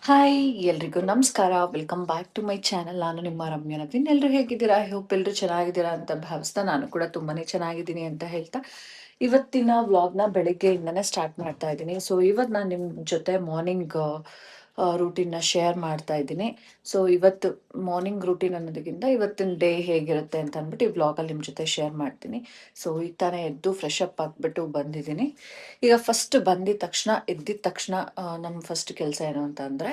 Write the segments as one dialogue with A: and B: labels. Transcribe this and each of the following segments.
A: Hi ಎಲ್ರಿಗೂ ನಮಸ್ಕಾರ. Welcome back to my channel. ನಾನು ನಿಮ್ಮ ರಮ್ಯಾ ನವೀನ್. ಎಲ್ಲರೂ ಹೇಗಿದ್ದೀರಾ? ಐ ಹೋಪ್ ಎಲ್ಲರೂ ಚೆನ್ನಾಗಿದ್ದೀರಾ ಅಂತ ಭಾವಿಸ್ತಾ ನಾನು ಕೂಡ ತುಂಬಾನೇ ಚೆನ್ನಾಗಿದ್ದೀನಿ ಅಂತ ಹೇಳ್ತಾ ಇವತ್ತಿನ ವ್ಲಾಗ್ನ ಬೆಳಿಗ್ಗೆಯಿಂದನೇ ಸ್ಟಾರ್ಟ್ ಮಾಡ್ತಾ ಇದ್ದೀನಿ. ಸೊ ಇವತ್ತು ನಾನು ನಿಮ್ಮ ಜೊತೆ ಮಾರ್ನಿಂಗ್ ರೂಟೀನ್ನ ಶೇರ್ ಮಾಡ್ತಾ ಇದ್ದೀನಿ. ಸೊ ಇವತ್ತು ಮಾರ್ನಿಂಗ್ ರೂಟೀನ್ ಅನ್ನೋದಕ್ಕಿಂತ ಇವತ್ತಿನ ಡೇ ಹೇಗಿರುತ್ತೆ ಅಂತ ಅಂದ್ಬಿಟ್ಟು ಈ ವ್ಲಾಗಲ್ಲಿ ನಿಮ್ಮ ಜೊತೆ ಶೇರ್ ಮಾಡ್ತೀನಿ. ಸೊ ಈಗ ತಾನೇ ಎದ್ದು ಫ್ರೆಶ್ ಅಪ್ ಆಗಿಬಿಟ್ಟು ಬಂದಿದ್ದೀನಿ. ಈಗ ಫಸ್ಟ್ ಬಂದಿದ ತಕ್ಷಣ ಎದ್ದಿದ ತಕ್ಷಣ ನಮ್ಮ ಫಸ್ಟ್ ಕೆಲಸ ಏನು ಅಂತ ಅಂದರೆ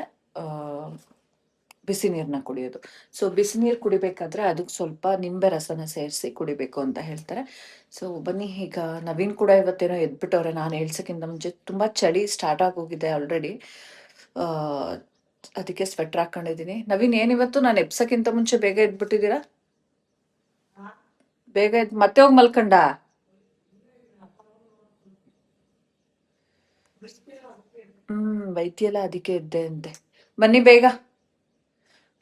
A: ಬಿಸಿ ನೀರನ್ನ ಕುಡಿಯೋದು. ಸೊ ಬಿಸಿ ನೀರು ಕುಡಿಬೇಕಾದ್ರೆ ಅದಕ್ಕೆ ಸ್ವಲ್ಪ ನಿಂಬೆ ರಸನ ಸೇರಿಸಿ ಕುಡಿಬೇಕು ಅಂತ ಹೇಳ್ತಾರೆ. ಸೊ ಬನ್ನಿ, ಈಗ ನವೀನ್ ಕೂಡ ಇವತ್ತೇನೋ ಎದ್ಬಿಟ್ಟವ್ರೆ. ನಾನು ಹೇಳ್ಸೋಕ್ಕಿಂತ ಮುಂಚೆ ತುಂಬ ಚಳಿ ಸ್ಟಾರ್ಟ್ ಆಗೋಗಿದೆ ಆಲ್ರೆಡಿ. ಅದಕ್ಕೆ ಸ್ವೆಟ್ರ್ ಹಾಕೊಂಡಿದ್ದೀನಿ. ನವೀನ್, ಏನಿವತ್ತು ನಾನು ಎಬ್ಸೋಕ್ಕಿಂತ ಮುಂಚೆ ಬೇಗ ಎದ್ಬಿಟ್ಟಿದ್ದೀರಾ? ಬೇಗ ಎದ್ದು ಮತ್ತೆ ಹೋಗಿ ಮಲ್ಕೊಂಡ? ವೈದ್ಯ ಎಲ್ಲ ಅದಕ್ಕೆ ಇದ್ದೆ ಅಂತೆ. ಬನ್ನಿ ಬೇಗ.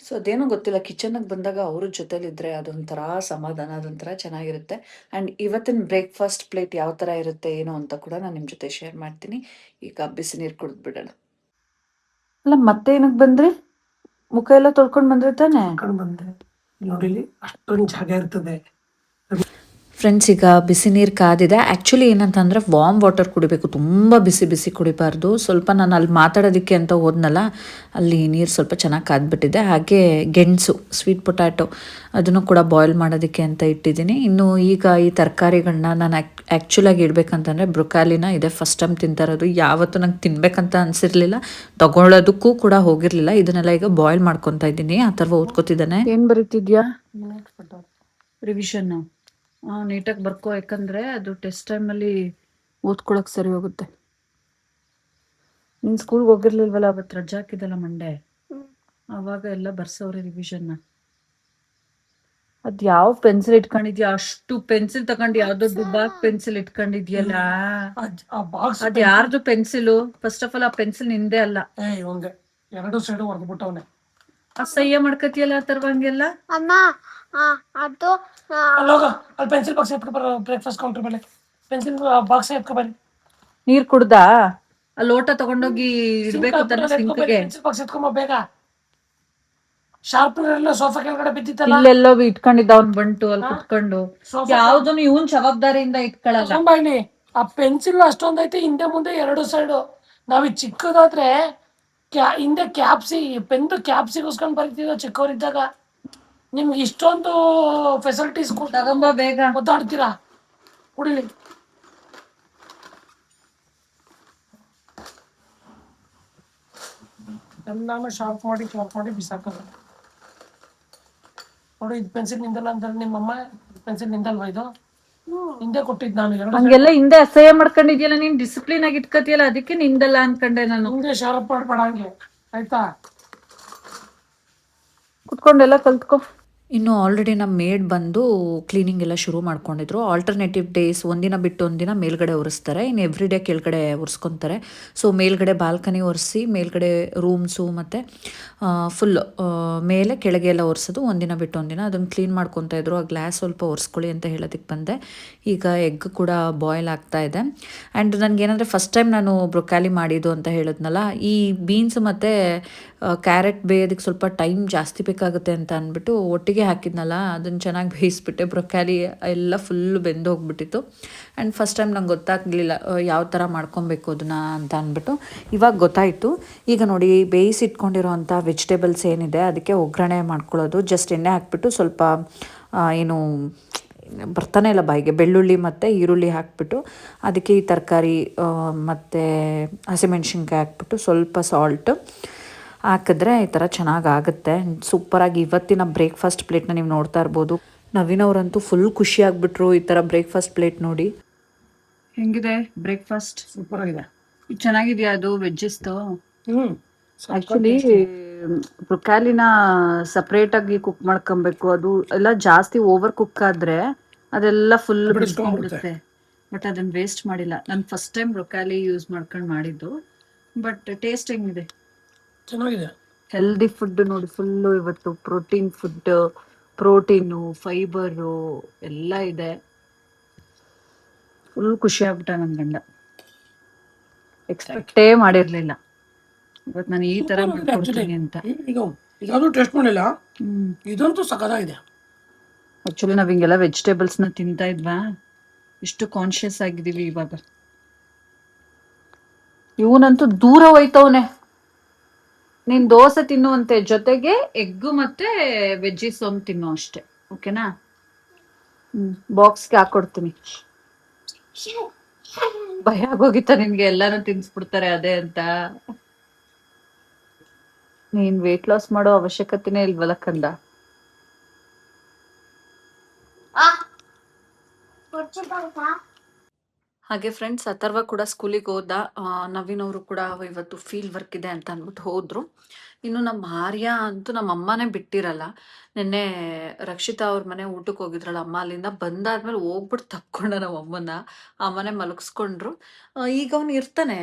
A: ಸೊ ಅದೇನೋ ಗೊತ್ತಿಲ್ಲ, ಕಿಚನ್ಗೆ ಬಂದಾಗ ಅವ್ರ ಜೊತೆಲಿದ್ರೆ ಅದೊಂಥರ ಸಮಾಧಾನ, ಅದೊಂಥರ ಚೆನ್ನಾಗಿರುತ್ತೆ. ಆ್ಯಂಡ್ ಇವತ್ತಿನ ಬ್ರೇಕ್ಫಾಸ್ಟ್ ಪ್ಲೇಟ್ ಯಾವ ಥರ ಇರುತ್ತೆ ಏನು ಅಂತ ಕೂಡ ನಾನು ನಿಮ್ಮ ಜೊತೆ ಶೇರ್ ಮಾಡ್ತೀನಿ. ಈಗ ಬಿಸಿ ನೀರು ಕುಡಿದ್ಬಿಡೋಣ. ಅಲ್ಲ, ಮತ್ತೆ ಏನಕ್ಕೆ ಬಂದ್ರಿ? ಮುಖ ಎಲ್ಲ ತೊಳ್ಕೊಂಡು ಬಂದ್ರೆ ತಾನೆ?
B: ಬಂದೆ ನೋಡಿ, ಅಷ್ಟೊಂದು ಜಾಗ ಇರ್ತದೆ.
A: ಫ್ರೆಂಡ್ಸ್, ಈಗ ಬಿಸಿ ನೀರು ಕಾದಿದೆ. ಆ್ಯಕ್ಚುಲಿ ಏನಂತಂದರೆ ವಾಮ್ ವಾಟರ್ ಕುಡಿಬೇಕು, ತುಂಬ ಬಿಸಿ ಬಿಸಿ ಕುಡಿಬಾರ್ದು. ಸ್ವಲ್ಪ ನಾನು ಅಲ್ಲಿ ಮಾತಾಡೋದಕ್ಕೆ ಅಂತ ಹೋದ್ನಲ್ಲ, ಅಲ್ಲಿ ನೀರು ಸ್ವಲ್ಪ ಚೆನ್ನಾಗಿ ಕಾದ್ಬಿಟ್ಟಿದೆ. ಹಾಗೆ ಗೆಣಸು, ಸ್ವೀಟ್ ಪೊಟ್ಯಾಟೊ, ಅದನ್ನು ಕೂಡ ಬಾಯ್ಲ್ ಮಾಡೋದಕ್ಕೆ ಅಂತ ಇಟ್ಟಿದ್ದೀನಿ. ಇನ್ನು ಈಗ ಈ ತರಕಾರಿಗಳನ್ನ ನಾನು ಆ್ಯಕ್ಚುಲಾಗಿ ಇಡಬೇಕಂತಂದರೆ ಬ್ರೊಕಾಲಿನ ಇದೆ ಫಸ್ಟ್ ಟೈಮ್ ತಿಂತಾ ಇರೋದು. ಯಾವತ್ತೂ ನಂಗೆ ತಿನ್ನಬೇಕಂತ ಅನಿಸಿರ್ಲಿಲ್ಲ, ತಗೊಳ್ಳೋದಕ್ಕೂ ಕೂಡ ಹೋಗಿರಲಿಲ್ಲ. ಇದನ್ನೆಲ್ಲ ಈಗ ಬಾಯ್ಲ್ ಮಾಡ್ಕೊತಾ ಇದ್ದೀನಿ. ಆ ಥರ ಓದ್ಕೋತಿದ್ದಾನೆ. ಏನು ಬರೀತಿದ್ಯಾ? ರಿವಿಷನ್ ನೀಟಾಗಿ ಬರ್ಕೋ, ಯಾಕಂದ್ರೆ ಅದು ಟೆಸ್ಟ್ ಟೈಮಲ್ಲಿ ಓದ್ಕೊಳಕ್ ಸರಿ ಹೋಗುತ್ತೆ. ನೀನ್ ಸ್ಕೂಲ್ಗೆ ಹೋಗಿರ್ಲಿಲ್ವಲ್ಲ, ಅವತ್ತು ರಜಾ ಹಾಕಿದಲ್ಲ ಮಂಡೇ, ಅವಾಗ ಎಲ್ಲ ಬರ್ಸವ್ರೆ ರಿವಿಷನ್ನ. ಅದ್ ಯಾವ ಪೆನ್ಸಿಲ್ ಇಟ್ಕೊಂಡಿದ್ಯಾ? ಅಷ್ಟು ಪೆನ್ಸಿಲ್ ತಗೊಂಡು ಯಾವ್ದೋ ದುಬಾಕ್ ಪೆನ್ಸಿಲ್ ಇಟ್ಕೊಂಡಿದ್ಯಲ್ಲ, ಅದ್ ಯಾರ್ದು ಪೆನ್ಸಿಲು? ಫಸ್ಟ್ ಆಫ್ ಆಲ್ ಆ ಪೆನ್ಸಿಲ್ ನಿಂದೆ ಅಲ್ಲ,
B: ಎರಡು ಸೈಡ್ ಹೊಡೆದ್ಬಿಟ್ಟವನೆ.
A: ಅಸಹ್ಯ ಮಾಡ್ಕತಿಯಲ್ಲ ಆ ತರವಂಗೆಲ್ಲ.
C: ಅಮ್ಮ ಅದು
B: ಅಲ್ಲೋಗ ಅಲ್ಲಿ ಪೆನ್ಸಿಲ್ ಬಾಕ್ಸ್ ಎತ್ಕೊ ಬರೋ, ಬ್ರೇಕ್ಫಾಸ್ಟ್ ಕೌಂಟರ್ ಮೇಲೆ ಪೆನ್ಸಿಲ್ ಬಾಕ್ಸ್ ಎತ್ಕೊ ಬನ್ನಿ.
A: ನೀರ್ ಕುಡ್ದಾ? ಆ ಲೋಟ ತಗೊಂಡೋಗಿ ಇಡ್ಬೇಕು ತಾನೆ ಸಿಂಕ್ಗೆ.
B: ಪೆನ್ಸಿಲ್ ಬಾಕ್ಸ್ ಎತ್ಕೊಂಬ ಬೇಗ. ಶಾರ್ಪ್ನರ್ ಎಲ್ಲ ಸೋಫಾ ಕೆಳಗಡೆ ಬಿದ್ದಿತ್ತಲ್ಲ,
A: ಇಲ್ಲೆಲ್ಲೋ ಇಟ್ಕೊಂಡಿದ್ದ ಅವ್ನ್ ಬಂಟು ಅಲ್ಲಿ ಕುತ್ಕೊಂಡು. ಯಾವ್ದನ್ನು ಇವನ್ ಜವಾಬ್ದಾರಿಯಿಂದ ಇಟ್ಕೊಳ್ಳಲ್ಲ.
B: ಇಲ್ಲಿ ಆ ಪೆನ್ಸಿಲ್ ಅಷ್ಟೊಂದೈತೆ, ಹಿಂದೆ ಮುಂದೆ ಎರಡು ಸೈಡು. ನಾವ್ ಚಿಕ್ಕದಾದ್ರೆ ಹಿಂದೆ ಕ್ಯಾಪ್ಸಿ ಪೆನ್ ಕ್ಯಾಪ್ಸಿಗೋಸ್ಕೊಂಡು ಬರೀತಿದ್ದ ಚಿಕ್ಕವರಿದ್ದಾಗ. ನಿಮ್ಗೆ ಇಷ್ಟೊಂದು ಫೆಸಿಲಿಟೀಸ್
A: ತಗೊಂಬ ಬೇಗ.
B: ಒದ್ದಾಡ್ತೀರಾ? ಕುಡಿಲಿ. ಎಲ್ಲಾನು ಶಾರ್ಪ್ ಮಾಡಿ ಬಿಸಾಕೋದು. ನೋಡಿ, ಇದು ಪೆನ್ಸಿಲ್ ನಿಂದಲ್ಲ ಅಂತ ನಿಮ್ಮಮ್ಮ. ಪೆನ್ಸಿಲ್ ನಿಂದಲ್ವಾ ಇದು? ಹಿಂದೆ ಕೊಟ್ಟಿದ್ ನಾನು ಎರಡು.
A: ಹಂಗೆಲ್ಲ ಹಿಂದೆ ಅಸಹ್ಯ ಮಾಡ್ಕೊಂಡಿದ್ಯಲ್ಲ ನೀನ್, ಡಿಸಿಪ್ಲಿನ್ ಆಗಿ ಇಟ್ಕತಿಯಲ್ಲ, ಅದಕ್ಕೆ ನಿಂದಲ್ಲ ಅನ್ಕೊಂಡೆ ನಾನು.
B: ಹಿಂದೆ ಶಾರ್ಪ್ ಮಾಡ್ಬೇಡ ಹಂಗೆ, ಆಯ್ತಾ?
A: ಕುತ್ಕೊಂಡೆಲ್ಲ ಕಲ್ತ್ಕೊ. ಇನ್ನು ಆಲ್ರೆಡಿ ನಮ್ಮ ಮೇಡ್ ಬಂದು ಕ್ಲೀನಿಂಗ್ ಎಲ್ಲ ಶುರು ಮಾಡ್ಕೊಂಡಿದ್ರು. ಆಲ್ಟರ್ನೇಟಿವ್ ಡೇಸ್ ಒಂದಿನ ಬಿಟ್ಟು ಒಂದಿನ ಮೇಲ್ಗಡೆ ಒರೆಸ್ತಾರೆ, ಇನ್ನು ಎವ್ರಿ ಡೇ ಕೆಳಗಡೆ ಒರೆಸ್ಕೊತಾರೆ. ಸೊ ಮೇಲ್ಗಡೆ ಬಾಲ್ಕನಿ ಒರೆಸಿ, ಮೇಲ್ಗಡೆ ರೂಮ್ಸು ಮತ್ತು ಫುಲ್ ಮೇಲೆ ಕೆಳಗೆ ಎಲ್ಲ ಒರೆಸೋದು ಒಂದಿನ ಬಿಟ್ಟು ಒಂದಿನ. ಅದನ್ನು ಕ್ಲೀನ್ ಮಾಡ್ಕೊತಾ ಇದ್ರು. ಆ ಗ್ಲಾಸ್ ಸ್ವಲ್ಪ ಒರೆಸ್ಕೊಳ್ಳಿ ಅಂತ ಹೇಳೋದಕ್ಕೆ ಬಂದೆ. ಈಗ ಎಗ್ ಕೂಡ ಬಾಯ್ಲ್ ಆಗ್ತಾ ಇದೆ. ಆ್ಯಂಡ್ ನನಗೇನಂದರೆ ಫಸ್ಟ್ ಟೈಮ್ ನಾನು ಬ್ರೊಕಾಲಿ ಮಾಡಿದ್ದು ಅಂತ ಹೇಳಿದ್ನಲ್ಲ, ಈ ಬೀನ್ಸ್ ಮತ್ತು ಕ್ಯಾರೆಟ್ ಬೇಯೋದಕ್ಕೆ ಸ್ವಲ್ಪ ಟೈಮ್ ಜಾಸ್ತಿ ಬೇಕಾಗುತ್ತೆ ಅಂತ ಅಂದ್ಬಿಟ್ಟು ಒಟ್ಟಿಗೆ ಹಾಕಿದ್ನಲ್ಲ, ಅದನ್ನು ಚೆನ್ನಾಗಿ ಬೇಯಿಸ್ಬಿಟ್ಟೆ. ಬ್ರೊಕಾಲಿ ಎಲ್ಲ ಫುಲ್ಲು ಬೆಂದು ಹೋಗ್ಬಿಟ್ಟಿತ್ತು. ಆ್ಯಂಡ್ ಫಸ್ಟ್ ಟೈಮ್ ನಂಗೆ ಗೊತ್ತಾಗಲಿಲ್ಲ ಯಾವ ಥರ ಮಾಡ್ಕೊಬೇಕು ಅದನ್ನು ಅಂತ ಅಂದ್ಬಿಟ್ಟು. ಇವಾಗ ಗೊತ್ತಾಯಿತು. ಈಗ ನೋಡಿ, ಬೇಯಿಸಿಟ್ಕೊಂಡಿರೋ ಅಂಥ ವೆಜಿಟೇಬಲ್ಸ್ ಏನಿದೆ ಅದಕ್ಕೆ ಒಗ್ಗರಣೆ ಮಾಡ್ಕೊಳ್ಳೋದು. ಜಸ್ಟ್ ಎಣ್ಣೆ ಹಾಕ್ಬಿಟ್ಟು ಸ್ವಲ್ಪ ಏನು ಬರ್ತಾನೆ ಇಲ್ಲ ಬಾಯಿಗೆ, ಬೆಳ್ಳುಳ್ಳಿ ಮತ್ತು ಈರುಳ್ಳಿ ಹಾಕ್ಬಿಟ್ಟು ಅದಕ್ಕೆ ಈ ತರಕಾರಿ ಮತ್ತು ಹಸಿಮೆಣ್ಸಿನ್ಕಾಯಿ ಹಾಕ್ಬಿಟ್ಟು ಸ್ವಲ್ಪ ಸಾಲ್ಟು ಹಾಕಿದ್ರೆ ಈ ಥರ ಚೆನ್ನಾಗಾಗುತ್ತೆ. ಸೂಪರಾಗಿ ಇವತ್ತಿನ ಬ್ರೇಕ್ಫಾಸ್ಟ್ ಪ್ಲೇಟ್ನ ನೀವು ನೋಡ್ತಾ ಇರ್ಬೋದು. ನವೀನ್ ಅವರಂತೂ ಫುಲ್ ಖುಷಿ ಆಗಿಬಿಟ್ರು ಈ ಥರ ಬ್ರೇಕ್ಫಾಸ್ಟ್ ಪ್ಲೇಟ್ ನೋಡಿ. ಹೆಂಗಿದೆ ಬ್ರೇಕ್ಫಾಸ್ಟ್?
B: ಸೂಪರ್ ಆಗಿದೆ.
A: ಚೆನ್ನಾಗಿದೆಯಾ ಅದು ವೆಜ್ಜಸ್ದು? ಆ್ಯಕ್ಚುಲಿ ಬ್ರೊಕಾಲಿನ ಸಪ್ರೇಟಾಗಿ ಕುಕ್ ಮಾಡ್ಕೊಬೇಕು. ಅದು ಎಲ್ಲ ಜಾಸ್ತಿ ಓವರ್ ಕುಕ್ ಆದರೆ ಅದೆಲ್ಲ ಫುಲ್ ಬಿಡಿಸ್ಕೊಂಡ್ಬಿಡುತ್ತೆ. ಬಟ್ ಅದನ್ನು ವೇಸ್ಟ್ ಮಾಡಿಲ್ಲ. ನಾನು ಫಸ್ಟ್ ಟೈಮ್ ಬ್ರೊಕಾಲಿ ಯೂಸ್ ಮಾಡ್ಕೊಂಡು ಮಾಡಿದ್ದು. ಬಟ್ ಟೇಸ್ಟ್ ಹೆಂಗಿದೆ?
B: ಚೆನ್ನಾಗಿದೆ.
A: ಹೆಲ್ದಿ ಫುಡ್ ನೋಡಿ, ಫುಲ್ಲು ಇವತ್ತು ಪ್ರೋಟೀನ್ ಫುಡ್, ಪ್ರೋಟೀನು, ಫೈಬರು ಎಲ್ಲ ಇದೆ. ಫುಲ್ ಖುಷಿ ಆಗ್ಬಿಟ್ಟ ನನ್ನ ಗಂಡ. ಎಕ್ಸ್ಪೆಕ್ಟೇ ಮಾಡಿರಲಿಲ್ಲ. ಇವತ್ತು ನಾನು ಈ ಥರ
B: ಸೂಪರ್ ಆಗಿದೆ
A: ಮಾಡ್ಕೊಡ್ತೀನಿ ಅಂತ.
B: ಇದು ಇದಾದ್ರೂ ಟೇಸ್ಟ್ ಮಾಡಿಲ್ಲ.
A: ಹ್ಮ್
B: ಇದಂತೂ ಸಖತ್ತಾಗಿದೆ.
A: ಆಕ್ಚುಲಿ ನಾವ್ ಹಿಂಗೆಲ್ಲ ವೆಜಿಟೇಬಲ್ಸ್ನ ತಿಂತಾ ಇದ್ವಾ, ಇಷ್ಟು ಕಾನ್ಶಿಯಸ್ ಆಗಿದೀವಿ ಇವಾಗ. ಇವನಂತೂ ದೂರ ಹೋಯ್ತವನೆ. ನೀನ್ ದೋಸೆ ತಿನ್ನುವಂತೆ, ಜೊತೆಗೆ ಎಗ್ಗು ಮತ್ತೆ ವೆಜ್ಜೀಸ್ ಒಂದು ತಿನ್ನು ಅಷ್ಟೇ, ಓಕೆನಾ? ಬಾಕ್ಸ್ಗೆ ಹಾಕೊಡ್ತೀನಿ. ಭಯ ಆಗೋಗಿತ್ತ ನಿನ್ಗೆ ಎಲ್ಲಾನು ತಿನ್ಸ್ಬಿಡ್ತಾರೆ ಅದೇ ಅಂತ? ನೀನ್ ವೇಟ್ ಲಾಸ್ ಮಾಡೋ ಅವಶ್ಯಕತೆನೇ ಇಲ್ವಲ್ಲ ಕಂದ. ಹಾಗೆ ಫ್ರೆಂಡ್ಸ್, ಅಥರ್ವ ಕೂಡ ಸ್ಕೂಲಿಗೆ ಹೋದ. ನವೀನ್ ಅವರು ಕೂಡ ಇವತ್ತು ಫೀಲ್ಡ್ ವರ್ಕ್ ಇದೆ ಅಂತ ಅಂದ್ಬಿಟ್ಟು ಹೋದ್ರು. ಇನ್ನು ನಮ್ಮ ಆರ್ಯ ಅಂತೂ ನಮ್ಮ ಅಮ್ಮನೇ ಬಿಟ್ಟಿರಲ್ಲ. ನಿನ್ನೆ ರಕ್ಷಿತಾ ಅವ್ರ ಮನೆ ಊಟಕ್ಕೆ ಹೋಗಿದ್ರಲ್ಲ ಅಮ್ಮ, ಅಲ್ಲಿಂದ ಬಂದಾದ್ಮೇಲೆ ಹೋಗ್ಬಿಟ್ಟು ತಕ್ಕೊಂಡ ನಮ್ಮ ಅಮ್ಮನ. ಅಮ್ಮನೆ ಮಲಗಿಸ್ಕೊಂಡ್ರು. ಈಗ ಅವನು ಇರ್ತಾನೆ,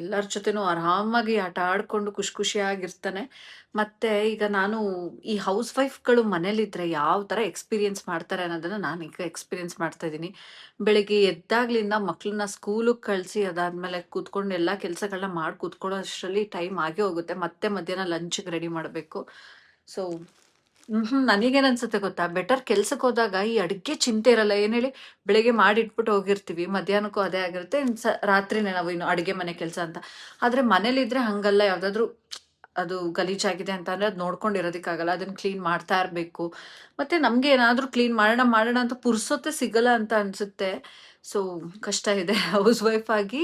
A: ಎಲ್ಲರ ಜೊತೆನೂ ಆರಾಮಾಗಿ ಆಟ ಆಡ್ಕೊಂಡು ಖುಷಿ ಖುಷಿಯಾಗಿರ್ತಾನೆ. ಮತ್ತೆ ಈಗ ನಾನು ಈ ಹೌಸ್ ವೈಫ್ಗಳು ಮನೇಲಿದ್ರೆ ಯಾವ ಥರ ಎಕ್ಸ್ಪೀರಿಯನ್ಸ್ ಮಾಡ್ತಾರೆ ಅನ್ನೋದನ್ನ ನಾನು ಈಗ ಎಕ್ಸ್ಪೀರಿಯನ್ಸ್ ಮಾಡ್ತಾ ಇದ್ದೀನಿ. ಬೆಳಿಗ್ಗೆ ಎದ್ದಾಗ್ಲಿಂದ ಮಕ್ಳನ್ನ ಸ್ಕೂಲಿಗೆ ಕಳಿಸಿ ಅದಾದ್ಮೇಲೆ ಕೂತ್ಕೊಂಡು ಎಲ್ಲ ಕೆಲಸಗಳನ್ನ ಮಾಡಿ ಕೂತ್ಕೊಳ್ಳೋ ಅಷ್ಟರಲ್ಲಿ ಟೈಮ್ ಆಗೇ ಹೋಗುತ್ತೆ. ಮತ್ತೆ ಮಧ್ಯಾಹ್ನ ಲಂಚ್ಗೆ ರೆಡಿ ಮಾಡಬೇಕು. ಸೊ ನನಗೇನು ಅನ್ಸುತ್ತೆ ಗೊತ್ತಾ, ಬೆಟರ್ ಕೆಲ್ಸಕ್ಕೆ ಹೋದಾಗ ಈ ಅಡುಗೆ ಚಿಂತೆ ಇರಲ್ಲ. ಏನು ಹೇಳಿ, ಬೆಳಿಗ್ಗೆ ಮಾಡಿಟ್ಬಿಟ್ಟು ಹೋಗಿರ್ತೀವಿ, ಮಧ್ಯಾಹ್ನಕ್ಕೂ ಅದೇ ಆಗಿರುತ್ತೆ, ರಾತ್ರಿನೇ ನಾವು ಇನ್ನು ಅಡುಗೆ ಮನೆ ಕೆಲಸ ಅಂತ. ಆದರೆ ಮನೇಲಿದ್ರೆ ಹಂಗಲ್ಲ. ಯಾವುದಾದ್ರೂ ಅದು ಗಲೀಜಾಗಿದೆ ಅಂತ ಅಂದರೆ ಅದು ನೋಡ್ಕೊಂಡಿರೋದಕ್ಕಾಗಲ್ಲ, ಅದನ್ನು ಕ್ಲೀನ್ ಮಾಡ್ತಾ ಇರಬೇಕು. ಮತ್ತು ನಮಗೆ ಏನಾದರೂ ಕ್ಲೀನ್ ಮಾಡೋಣ ಅಂತ ಪುರ್ಸೊತ್ತೆ ಸಿಗಲ್ಲ ಅಂತ ಅನಿಸುತ್ತೆ. ಸೊ ಕಷ್ಟ ಇದೆ ಹೌಸ್ ವೈಫ್ ಆಗಿ.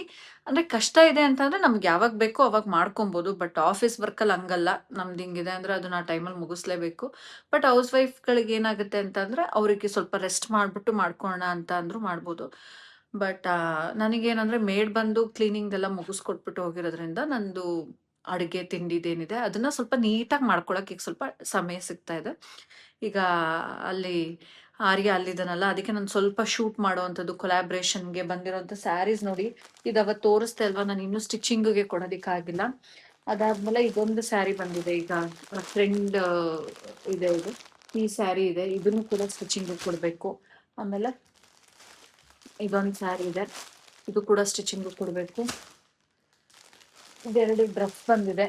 A: ಅಂದರೆ ಕಷ್ಟ ಇದೆ ಅಂತಂದರೆ ನಮ್ಗೆ ಯಾವಾಗ ಬೇಕೋ ಅವಾಗ ಮಾಡ್ಕೊಬೋದು. ಬಟ್ ಆಫೀಸ್ ವರ್ಕಲ್ಲಿ ಹಂಗಲ್ಲ, ನಮ್ದು ಹಿಂಗಿದೆ ಅಂದರೆ ಅದನ್ನ ಆ ಟೈಮಲ್ಲಿ ಮುಗಿಸ್ಲೇಬೇಕು. ಬಟ್ ಹೌಸ್ ವೈಫ್ಗಳಿಗೆ ಏನಾಗುತ್ತೆ ಅಂತಂದರೆ ಅವರಿಗೆ ಸ್ವಲ್ಪ ರೆಸ್ಟ್ ಮಾಡಿಬಿಟ್ಟು ಮಾಡ್ಕೊಳ್ಳೋಣ ಅಂತ ಅಂದರೂ ಮಾಡ್ಬೋದು. ಬಟ್ ನನಗೇನಂದರೆ ಮೇಡ್ ಬಂದು ಕ್ಲೀನಿಂಗ್ದೆಲ್ಲ ಮುಗಿಸ್ಕೊಟ್ಬಿಟ್ಟು ಹೋಗಿರೋದ್ರಿಂದ ನಂದು ಅಡುಗೆ ತಿಂಡಿದೇನಿದೆ ಅದನ್ನ ಸ್ವಲ್ಪ ನೀಟಾಗಿ ಮಾಡ್ಕೊಳಕ್ಕೆ ಈಗ ಸ್ವಲ್ಪ ಸಮಯ ಸಿಗ್ತಾ ಇದೆ. ಈಗ ಅಲ್ಲಿ ಆರ್ಯ ಅಲ್ಲಿದ್ದಾನಲ್ಲ, ಅದಕ್ಕೆ ನಾನು ಸ್ವಲ್ಪ ಶೂಟ್ ಮಾಡೋವಂಥದ್ದು, ಕೊಲಾಬ್ರೇಷನ್ಗೆ ಬಂದಿರೋಂಥ ಸ್ಯಾರೀಸ್ ನೋಡಿ, ಇದು ಅವತ್ತು ತೋರಿಸ್ತಾ ಇಲ್ವಾ, ನಾನು ಇನ್ನೂ ಸ್ಟಿಚಿಂಗ್ಗೆ ಕೊಡೋದಕ್ಕಾಗಿಲ್ಲ. ಅದಾದ್ಮೇಲೆ ಇದೊಂದು ಸ್ಯಾರಿ ಬಂದಿದೆ, ಈಗ ಟ್ರೆಂಡ್ ಇದೆ ಇದು, ಈ ಸ್ಯಾರಿ ಇದೆ, ಇದನ್ನು ಕೂಡ ಸ್ಟಿಚಿಂಗ್ಗೆ ಕೊಡಬೇಕು. ಆಮೇಲೆ ಇದೊಂದು ಸ್ಯಾರಿ ಇದೆ, ಇದು ಕೂಡ ಸ್ಟಿಚಿಂಗ್ಗೆ ಕೊಡಬೇಕು. ಇದೆರಡು ಡ್ರೆಸ್ ಬಂದಿದೆ,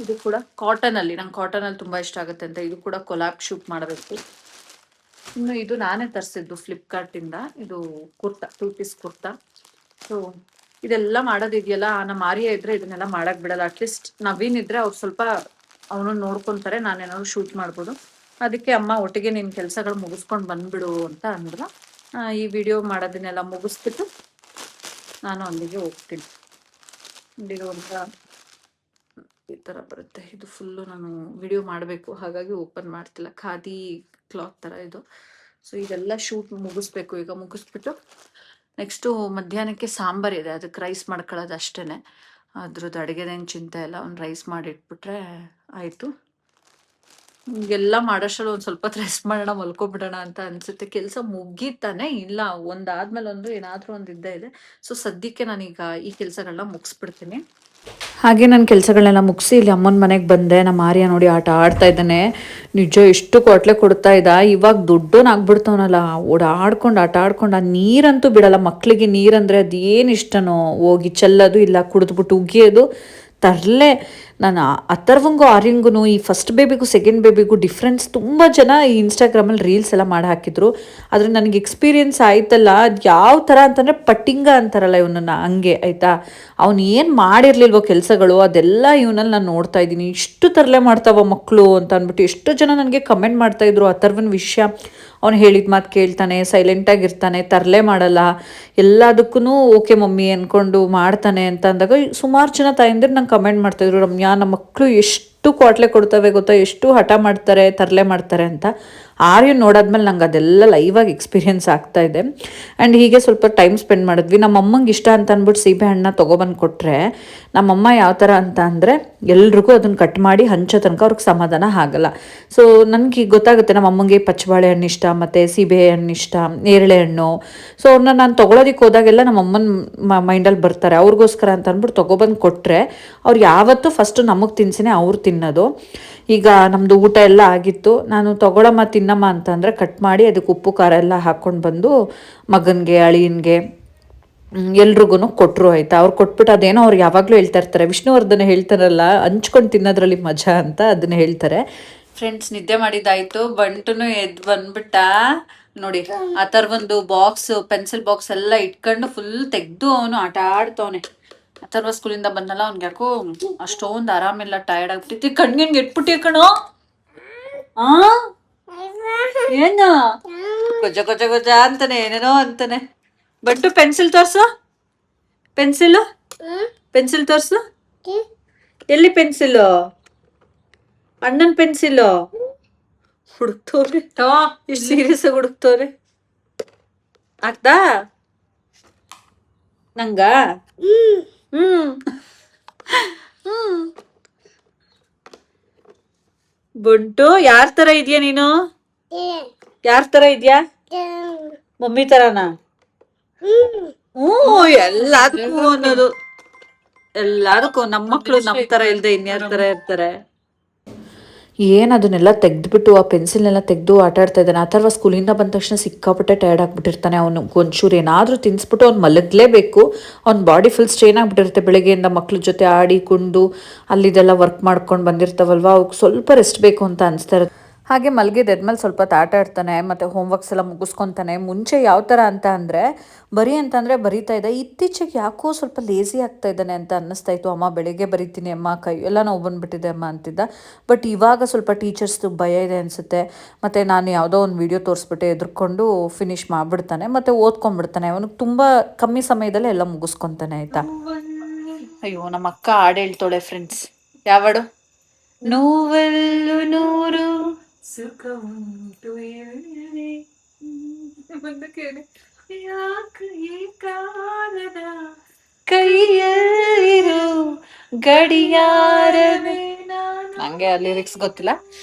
A: ಇದು ಕೂಡ ಕಾಟನಲ್ಲಿ, ನಂಗೆ ಕಾಟನಲ್ಲಿ ತುಂಬ ಇಷ್ಟ ಆಗುತ್ತೆ ಅಂತ ಇದು ಕೂಡ ಕೊಲಾಬ್ ಶೂಟ್ ಮಾಡಬೇಕು. ಇನ್ನು ಇದು ನಾನೇ ತರಿಸಿದ್ದು ಫ್ಲಿಪ್ಕಾರ್ಟಿಂದ, ಇದು ಕುರ್ತಾ, 2 ಪೀಸ್ ಕುರ್ತಾ. ಸೊ ಇದೆಲ್ಲ ಮಾಡೋದಿದೆಯಲ್ಲ, ನಮ್ಮ ಆರ್ಯ ಇದ್ರೆ ಇದನ್ನೆಲ್ಲ ಮಾಡಕ್ಕೆ ಬಿಡಲ್ಲ. ಅಟ್ಲೀಸ್ಟ್ ನವೀನ್ ಇದ್ರೆ ಅವ್ರು ಸ್ವಲ್ಪ ಅವನು ನೋಡ್ಕೊತಾರೆ, ನಾನೇನಾದ್ರು ಶೂಟ್ ಮಾಡ್ಬೋದು. ಅದಕ್ಕೆ ಅಮ್ಮ ಒಟ್ಟಿಗೆ ನಿನ್ನ ಕೆಲಸಗಳು ಮುಗಿಸ್ಕೊಂಡು ಬಂದ್ಬಿಡು ಅಂತ ಅಂದ್ರು. ಈ ವಿಡಿಯೋ ಮಾಡೋದನ್ನೆಲ್ಲ ಮುಗಿಸ್ಬಿಟ್ಟು ನಾನು ಅಲ್ಲಿಗೆ ಹೋಗ್ತೀನಿ. ಇಲ್ಲಿರುವಂಥ ಈ ಥರ ಬರುತ್ತೆ, ಇದು ಫುಲ್ಲು ನಾನು ವಿಡಿಯೋ ಮಾಡಬೇಕು, ಹಾಗಾಗಿ ಓಪನ್ ಮಾಡ್ತಿಲ್ಲ. ಖಾದಿ ಕ್ಲಾತ್ ಥರ ಇದು. ಸೊ ಇದೆಲ್ಲ ಶೂಟ್ ಮುಗಿಸ್ಬೇಕು. ಈಗ ಮುಗಿಸ್ಬಿಟ್ಟು ನೆಕ್ಸ್ಟು ಮಧ್ಯಾಹ್ನಕ್ಕೆ ಸಾಂಬಾರಿದೆ, ಅದಕ್ಕೆ ರೈಸ್ ಮಾಡ್ಕೊಳ್ಳೋದು ಅಷ್ಟೇ. ಅದ್ರದ್ದು ಅಡುಗೆದೇನು ಚಿಂತೆ ಇಲ್ಲ, ಒಂದು ರೈಸ್ ಮಾಡಿಟ್ಬಿಟ್ರೆ ಆಯಿತು. ಎಲ್ಲ ಮಾಡೋಷ್ಟರಲ್ಲಿ ಒಂದು ಸ್ವಲ್ಪ ರೆಸ್ಟ್ ಮಾಡೋಣ, ಮಲ್ಕೊಬಿಡೋಣ ಅಂತ ಅನಿಸುತ್ತೆ. ಕೆಲಸ ಮುಗೀತಾನೆ ಇಲ್ಲ, ಒಂದಾದ್ಮೇಲೆ ಒಂದು ಏನಾದರೂ ಒಂದು ಇದ್ದೇ ಇದೆ. ಸೊ ಸದ್ಯಕ್ಕೆ ನಾನೀಗ ಈ ಕೆಲಸಗಳನ್ನ ಮುಗಿಸ್ಬಿಡ್ತೀನಿ. ಹಾಗೆ ನನ್ನ ಕೆಲಸಗಳನ್ನೆಲ್ಲ ಮುಗಿಸಿ ಇಲ್ಲಿ ಅಮ್ಮನ ಮನೆಗೆ ಬಂದೆ. ನಮ್ಮ ಆರ್ಯ ನೋಡಿ ಆಟ ಆಡ್ತಾ ಇದ್ದಾನೆ. ನಿಜ ಎಷ್ಟು ಕೊಟ್ಲೆ ಕೊಡ್ತಾ ಇದ್ದ, ಇವಾಗ ದೊಡ್ಡವನಾಗ್ಬಿಡ್ತಾವನಲ್ಲ, ಓಡಾಡ್ಕೊಂಡು ಆಟ ಆಡ್ಕೊಂಡು. ಆ ನೀರಂತೂ ಬಿಡಲ್ಲ. ಮಕ್ಕಳಿಗೆ ನೀರಂದರೆ ಅದು ಏನು ಇಷ್ಟನೋ, ಹೋಗಿ ಚೆಲ್ಲೋದು, ಇಲ್ಲ ಕುಡಿದ್ಬಿಟ್ಟು ಉಗಿಯೋದು, ತರಲೆ. ನಾನು ಅಥರ್ವಂಗೂ ಆರ್ಯಂಗೂ, ಈ ಫಸ್ಟ್ ಬೇಬಿಗೂ ಸೆಕೆಂಡ್ ಬೇಬಿಗೂ ಡಿಫ್ರೆನ್ಸ್ ತುಂಬ ಜನ ಈ ಇನ್ಸ್ಟಾಗ್ರಾಮಲ್ಲಿ ರೀಲ್ಸ್ ಎಲ್ಲ ಮಾಡಿ ಹಾಕಿದ್ರು. ಆದರೆ ನನಗೆ ಎಕ್ಸ್ಪೀರಿಯೆನ್ಸ್ ಆಯ್ತಲ್ಲ, ಅದು ಯಾವ ಥರ ಅಂತಂದರೆ ಪಟ್ಟಿಂಗ ಅಂತಾರಲ್ಲ ಇವನನ್ನು, ಹಂಗೆ ಆಯಿತಾ. ಅವ್ನು ಏನು ಮಾಡಿರಲಿಲ್ವೋ ಕೆಲಸಗಳು, ಅದೆಲ್ಲ ಇವನಲ್ಲಿ ನಾನು ನೋಡ್ತಾ ಇದ್ದೀನಿ. ಇಷ್ಟು ತರಲೆ ಮಾಡ್ತಾವ ಮಕ್ಕಳು ಅಂತ ಅಂದ್ಬಿಟ್ಟು ಎಷ್ಟು ಜನ ನನಗೆ ಕಮೆಂಟ್ ಮಾಡ್ತಾಯಿದ್ರು ಅಥರ್ವನ ವಿಷಯ. ಅವ್ನು ಹೇಳಿದ ಮಾತು ಕೇಳ್ತಾನೆ, ಸೈಲೆಂಟಾಗಿರ್ತಾನೆ, ತರಲೆ ಮಾಡಲ್ಲ, ಎಲ್ಲದಕ್ಕೂ ಓಕೆ ಮಮ್ಮಿ ಅಂದ್ಕೊಂಡು ಮಾಡ್ತಾನೆ ಅಂತ ಅಂದಾಗ ಸುಮಾರು ಜನ ತಾಯಂದಿರು ನಂಗೆ ಕಮೆಂಟ್ ಮಾಡ್ತಾಯಿದ್ರು, ರಮ್ಯಾ ನಮ್ಮ ಮಕ್ಕಳು ಎಷ್ಟು ಕ್ವಾಟ್ಲೆ ಕೊಡ್ತವೆ ಗೊತ್ತಾ, ಎಷ್ಟು ಹಠ ಮಾಡ್ತಾರೆ, ತರಲೆ ಮಾಡ್ತಾರೆ ಅಂತ. ಆರ್ಯನ್ ನೋಡಾದ್ಮೇಲೆ ನಂಗೆ ಅದೆಲ್ಲ ಲೈವಾಗಿ ಎಕ್ಸ್ಪೀರಿಯೆನ್ಸ್ ಆಗ್ತಾ ಇದೆ. ಆ್ಯಂಡ್ ಹೀಗೆ ಸ್ವಲ್ಪ ಟೈಮ್ ಸ್ಪೆಂಡ್ ಮಾಡಿದ್ವಿ. ನಮ್ಮ ಅಮ್ಮಂಗೆ ಇಷ್ಟ ಅಂತ ಅಂದ್ಬಿಟ್ಟು ಸೀಬೆ ಹಣ್ಣನ್ನ ತೊಗೊಬಂದು ಕೊಟ್ಟರೆ, ನಮ್ಮಮ್ಮ ಯಾವ ಥರ ಅಂತ ಅಂದರೆ ಎಲ್ರಿಗೂ ಅದನ್ನು ಕಟ್ ಮಾಡಿ ಹಂಚೋ ತನಕ ಅವ್ರಿಗೆ ಸಮಾಧಾನ ಆಗಲ್ಲ. ಸೊ ನನಗೆ ಗೊತ್ತಾಗುತ್ತೆ, ನಮ್ಮ ಅಮ್ಮಂಗೆ ಪಚ್ಚಬಾಳೆ ಹಣ್ಣು ಇಷ್ಟ, ಮತ್ತು ಸೀಬೆ ಹಣ್ಣು ಇಷ್ಟ, ನೇರಳೆ ಹಣ್ಣು. ಸೊ ಅವ್ರನ್ನ ನಾನು ತೊಗೊಳೋದಕ್ಕೆ ಹೋದಾಗೆಲ್ಲ ನಮ್ಮ ಅಮ್ಮನ ಮೈಂಡಲ್ಲಿ ಬರ್ತಾರೆ, ಅವ್ರಿಗೋಸ್ಕರ ಅಂತ ಅಂದ್ಬಿಟ್ಟು ತೊಗೊಬಂದು ಕೊಟ್ಟರೆ ಅವ್ರು ಯಾವತ್ತೂ ಫಸ್ಟು ನಮಗೆ ತಿನ್ಸಿನೇ ಅವ್ರು ತಿನ್ನೋದು. ಈಗ ನಮ್ಮದು ಊಟ ಎಲ್ಲ ಆಗಿತ್ತು, ನಾನು ತೊಗೊಳಮ್ಮ ತಿನ್ನಮ್ಮ ಅಂತಂದರೆ ಕಟ್ ಮಾಡಿ ಅದಕ್ಕೆ ಉಪ್ಪು ಖಾರ ಎಲ್ಲ ಹಾಕ್ಕೊಂಡು ಬಂದು ಮಗನಿಗೆ, ಅಳಿಯನಿಗೆ ಎಲ್ರಿಗೂ ಕೊಟ್ಟರು ಆಯ್ತಾ. ಅವ್ರು ಕೊಟ್ಬಿಟ್ಟು ಅದೇನೋ ಅವ್ರು ಯಾವಾಗಲೂ ಹೇಳ್ತಾ ಇರ್ತಾರೆ, ವಿಷ್ಣುವರ್ಧನ ಹೇಳ್ತಾರಲ್ಲ ಹಂಚ್ಕೊಂಡು ತಿನ್ನೋದ್ರಲ್ಲಿ ಮಜಾ ಅಂತ, ಅದನ್ನ ಹೇಳ್ತಾರೆ. ಫ್ರೆಂಡ್ಸ್ ನಿದ್ದೆ ಮಾಡಿದ್ದಾಯ್ತು, ಬಂಟುನು ಎದ್ದು ಬಂದ್ಬಿಟ್ಟ ನೋಡಿ. ಆ ಥರ ಒಂದು ಬಾಕ್ಸ್, ಪೆನ್ಸಿಲ್ ಬಾಕ್ಸ್ ಎಲ್ಲ ಇಟ್ಕೊಂಡು ಫುಲ್ ತೆಗ್ದು ಅವನು ಆಟ ಆಡ್ತವನೆ. ಅಥರ್ವ ಸ್ಕೂಲಿಂದ ಬಂದಲ್ಲ, ಅವ್ನಿಗೆ ಯಾಕೋ ಅಷ್ಟೊಂದು ಆರಾಮಿಲ್ಲ, ಟಯರ್ಡ್ ಆಗ್ಬಿಟ್ಟಿತ್ತು. ಕಣ್ಣಿಗೆ ಎಟ್ಬಿಟ್ಟಿ ಕಣೋ. ಆ ಏನ ಗೊಜ ಗೊಜ ಗೊಜ ಅಂತಾನೆ, ಏನೇನೋ ಅಂತಾನೆ. ಬಂಟು ಪೆನ್ಸಿಲ್ ತೋರ್ಸು, ಪೆನ್ಸಿಲ್ ಪೆನ್ಸಿಲ್ ತೋರ್ಸು. ಎಲ್ಲಿ ಪೆನ್ಸಿಲ್? ಅಣ್ಣನ್ ಪೆನ್ಸಿಲ್ ಹುಡುಕ್ತವ್ರೆ, ಇಷ್ಟು ಸೀರಿಯಸ್ ಆಗಿ ಹುಡುಕ್ತವ್ರೆ. ಆಗ್ತಾ ನಂಗ? ಹ್ಮ್ ಹ್ಮ್. ಬಂಟು ಯಾರ್ ತರ ಇದೆಯಾ ನೀನು? ಯಾರ್ ತರ ಇದ್ಯಾ? ಮಮ್ಮಿ ತರನಾ? ಎಲ್ಲದಕ್ಕೂ ಅನ್ನೋದು, ಎಲ್ಲದಕ್ಕೂ. ನಮ್ಮ ಮಕ್ಳು ನಮ್ ತರ ಇಲ್ದೆ ಇನ್ಯಾರ ತರ ಇರ್ತಾರೆ? ಏನು ಅದನ್ನೆಲ್ಲ ತೆಗೆದ್ಬಿಟ್ಟು, ಆ ಪೆನ್ಸಿಲ್ನೆಲ್ಲ ತೆಗೆದು ಆಟ ಆಡ್ತಾ ಇದ್ದಾನೆ. ಅಥರ್ವ ಸ್ಕೂಲಿಂದ ಬಂದ ತಕ್ಷಣ ಸಿಕ್ಕಾಪಟ್ಟೆ ಟಯರ್ಡ್ ಆಗಿಬಿಟ್ಟಿರ್ತಾನೆ. ಅವನು ಒಂಚೂರು ಏನಾದರೂ ತಿನ್ನಿಸ್ಬಿಟ್ಟು ಅವ್ನು ಮಲಗಲೇಬೇಕು. ಅವ್ನ ಬಾಡಿ ಫುಲ್ ಸ್ಟ್ರೈನ್ ಆಗಿಬಿಟ್ಟಿರುತ್ತೆ. ಬೆಳಗ್ಗೆಯಿಂದ ಮಕ್ಳ ಜೊತೆ ಆಡಿ ಕುಂಡು ಅಲ್ಲಿದೆಲ್ಲ ವರ್ಕ್ ಮಾಡ್ಕೊಂಡು ಬಂದಿರ್ತಾವಲ್ವ, ಅವ್ರಿಗೆ ಸ್ವಲ್ಪ ರೆಸ್ಟ್ ಬೇಕು ಅಂತ ಅನಿಸ್ತಾ ಇರುತ್ತೆ. ಹಾಗೆ ಮಲಗಿದ್ದೆದ್ಮೇಲೆ ಸ್ವಲ್ಪ ಆಟ ಆಡ್ತಾನೆ, ಮತ್ತು ಹೋಮ್ವರ್ಕ್ಸ್ ಎಲ್ಲ ಮುಗಿಸ್ಕೊತಾನೆ. ಮುಂಚೆ ಯಾವ ಥರ ಅಂತ ಅಂದರೆ ಬರೀ ಅಂತಂದರೆ ಬರೀತಾ ಇದ್ದ. ಇತ್ತೀಚೆಗೆ ಯಾಕೋ ಸ್ವಲ್ಪ ಲೇಸಿ ಆಗ್ತಾ ಇದ್ದಾನೆ ಅಂತ ಅನ್ನಿಸ್ತಾ ಇತ್ತು. ಅಮ್ಮ ಬೆಳಿಗ್ಗೆ ಬರೀತೀನಿ ಅಮ್ಮ, ಕೈ ಎಲ್ಲ ನೋವು ಬಂದುಬಿಟ್ಟಿದೆ ಅಮ್ಮ ಅಂತಿದ್ದ. ಬಟ್ ಇವಾಗ ಸ್ವಲ್ಪ ಟೀಚರ್ಸ್ದು ಭಯ ಇದೆ ಅನಿಸುತ್ತೆ. ಮತ್ತು ನಾನು ಯಾವುದೋ ಒಂದು ವಿಡಿಯೋ ತೋರಿಸ್ಬಿಟ್ಟು ಎದುರ್ಕೊಂಡು ಫಿನಿಷ್ ಮಾಡಿಬಿಡ್ತಾನೆ, ಮತ್ತು ಓದ್ಕೊಂಡ್ಬಿಡ್ತಾನೆ. ಅವನಿಗೆ ತುಂಬ ಕಮ್ಮಿ ಸಮಯದಲ್ಲೇ ಎಲ್ಲ ಮುಗಿಸ್ಕೊತಾನೆ ಆಯಿತಾ. ಅಯ್ಯೋ ನಮ್ಮ ಅಕ್ಕ ಹಾಡು ಹೇಳ್ತಾಳೆ ಫ್ರೆಂಡ್ಸ್. ಯಾವಾಡು? ನೋವಲ್ಲು ನೂರು ಸುಖ ಉಂಟು ಎಲ್ಲಿ ಬಂದಕೇನೆ ಯಾಕೆ ಈ ಕಾಲದ ಕೈಯಲ್ಲಿರು ಗಡಿಯಾರವೇ. ನಂಗೆ ಆ ಲಿರಿಕ್ಸ್ ಗೊತ್ತಿಲ್ಲ.